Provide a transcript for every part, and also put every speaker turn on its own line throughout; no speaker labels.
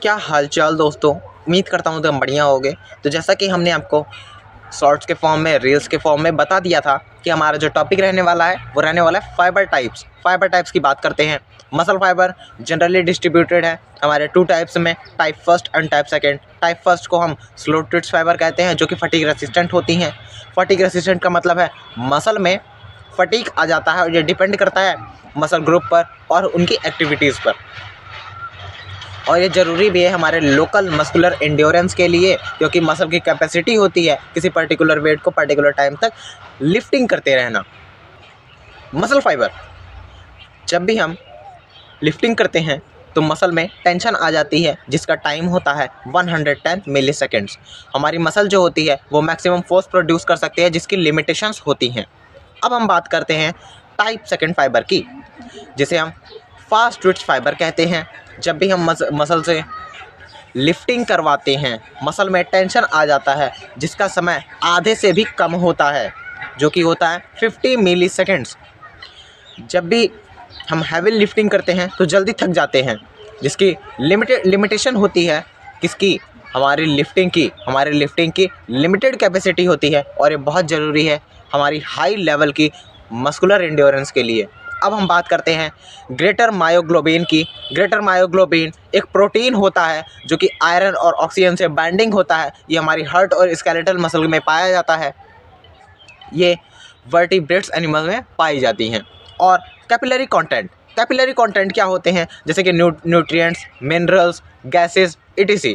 क्या हालचाल दोस्तों। उम्मीद करता हूँ तुम बढ़िया होगे। तो जैसा कि हमने आपको शॉर्ट्स के फॉर्म में, रील्स के फॉर्म में बता दिया था कि हमारा जो टॉपिक रहने वाला है वो रहने वाला है फाइबर टाइप्स। फाइबर टाइप्स की बात करते हैं। मसल फाइबर जनरली डिस्ट्रीब्यूटेड है हमारे टू टाइप्स में, type first and type second. Type first को हम स्लो ट्विस्ट फाइबर कहते हैं, जो कि फटीग रेसिस्टेंट होती हैं। फटीग रेसिस्टेंट का मतलब है मसल में फटीग आ जाता है और ये डिपेंड करता है मसल ग्रुप पर और उनकी एक्टिविटीज़ पर। और ये ज़रूरी भी है हमारे लोकल मस्कुलर एंड्योरेंस के लिए, क्योंकि मसल की कैपेसिटी होती है किसी पर्टिकुलर वेट को पर्टिकुलर टाइम तक लिफ्टिंग करते रहना। मसल फाइबर, जब भी हम लिफ्टिंग करते हैं तो मसल में टेंशन आ जाती है, जिसका टाइम होता है 110 मिली सेकेंड्स। हमारी मसल जो होती है वो मैक्सिमम फोर्स प्रोड्यूस कर सकती है, जिसकी लिमिटेशंस होती हैं। अब हम बात करते हैं टाइप सेकेंड फाइबर की, जिसे हम फास्ट ट्विच फाइबर कहते हैं। जब भी हम मसल से लिफ्टिंग करवाते हैं, मसल में टेंशन आ जाता है जिसका समय आधे से भी कम होता है, जो कि होता है 50 मिली सेकेंड्स। जब भी हम हैवी लिफ्टिंग करते हैं तो जल्दी थक जाते हैं, जिसकी लिमिटेशन होती है किसकी, हमारी लिफ्टिंग की लिमिटेड कैपेसिटी होती है, और ये बहुत ज़रूरी है हमारी हाई लेवल की मस्कुलर एंड्योरेंस के लिए। अब हम बात करते हैं ग्रेटर मायोग्लोबिन की। ग्रेटर मायोग्लोबिन एक प्रोटीन होता है जो कि आयरन और ऑक्सीजन से बाइंडिंग होता है। ये हमारी हार्ट और स्केलेटल मसल में पाया जाता है। ये वर्टिब्रेट्स एनिमल में पाई जाती हैं। और कैपिलरी कंटेंट क्या होते हैं, जैसे कि न्यूट्रिएंट्स, मिनरल्स, गैसेस etc।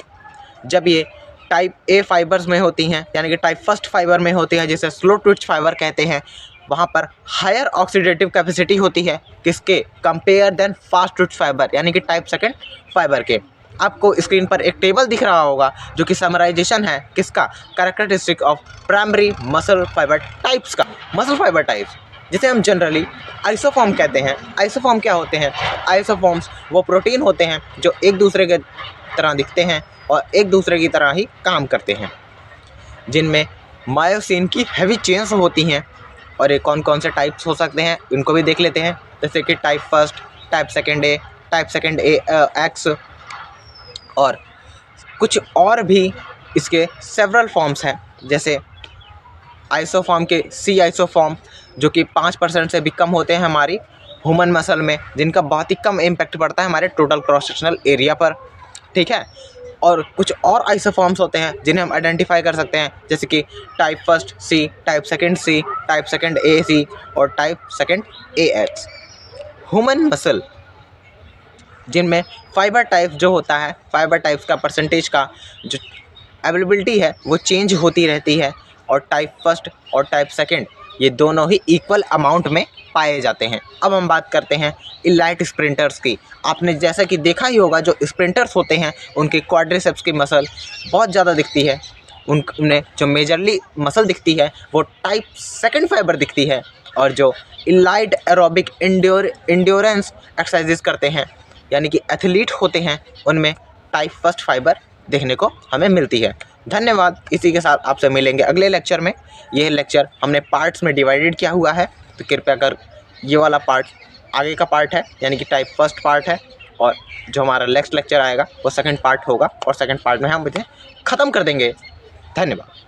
जब ये टाइप ए फाइबर्स में होती हैं, यानी कि टाइप फर्स्ट फाइबर में होती हैं, जिसे स्लो ट्विच फाइबर कहते हैं, वहाँ पर हायर ऑक्सीडेटिव कैपेसिटी होती है किसके compare then fast twitch fibre, यानी कि टाइप सेकेंड फाइबर के। आपको स्क्रीन पर एक टेबल दिख रहा होगा जो कि समराइजेशन है किसका, characteristic of primary muscle fibre types का। मसल फाइबर टाइप्स जिसे हम जनरली आइसोफॉर्म कहते हैं। आइसोफॉर्म क्या होते हैं? आइसोफॉर्म्स वो प्रोटीन होते हैं जो एक दूसरे के तरह दिखते हैं और एक दूसरे की तरह ही काम करते हैं, जिनमें मायोसिन की हैवी चेन्स होती हैं। और ये कौन कौन से टाइप्स हो सकते हैं इनको भी देख लेते हैं, जैसे कि टाइप फर्स्ट, टाइप सेकेंड ए एक्स, और कुछ और भी इसके सेवरल फॉर्म्स हैं, जैसे आइसोफॉर्म के सी आइसोफॉर्म, जो कि 5% से भी कम होते हैं हमारी ह्यूमन मसल में, जिनका बहुत ही कम इम्पैक्ट पड़ता है हमारे टोटल क्रॉस सेक्शनल एरिया पर, ठीक है। और कुछ और आइसोफॉर्म्स होते हैं जिन्हें हम आइडेंटिफाई कर सकते हैं, जैसे कि टाइप फर्स्ट सी, टाइप सेकेंड ए सी और टाइप सेकेंड ए एक्स। ह्यूमन मसल जिनमें फाइबर टाइप जो होता है, फाइबर टाइप्स का परसेंटेज का जो अवेलेबिलिटी है वो चेंज होती रहती है, और टाइप फर्स्ट और टाइप सेकेंड ये दोनों ही इक्वल अमाउंट में पाए जाते हैं। अब हम बात करते हैं इलाइट स्प्रिंटर्स की। आपने जैसा कि देखा ही होगा, जो स्प्रिंटर्स होते हैं उनके क्वाड्रिसेप्स की मसल बहुत ज़्यादा दिखती है। उनमें जो मेजरली मसल दिखती है वो टाइप सेकेंड फाइबर दिखती है, और जो इलाइट एरोबिक इंड्योरेंस एक्सरसाइजेस करते हैं, यानी कि एथलीट होते हैं, उनमें टाइप फर्स्ट फाइबर देखने को हमें मिलती है। धन्यवाद। इसी के साथ आपसे मिलेंगे अगले लेक्चर में। यह लेक्चर हमने पार्ट्स में डिवाइडेड किया हुआ है, तो कृपया कर ये वाला पार्ट आगे का पार्ट है, यानी कि टाइप फर्स्ट पार्ट है, और जो हमारा नेक्स्ट लेक्चर आएगा वो सेकंड पार्ट होगा, और सेकंड पार्ट में हम इसे ख़त्म कर देंगे। धन्यवाद।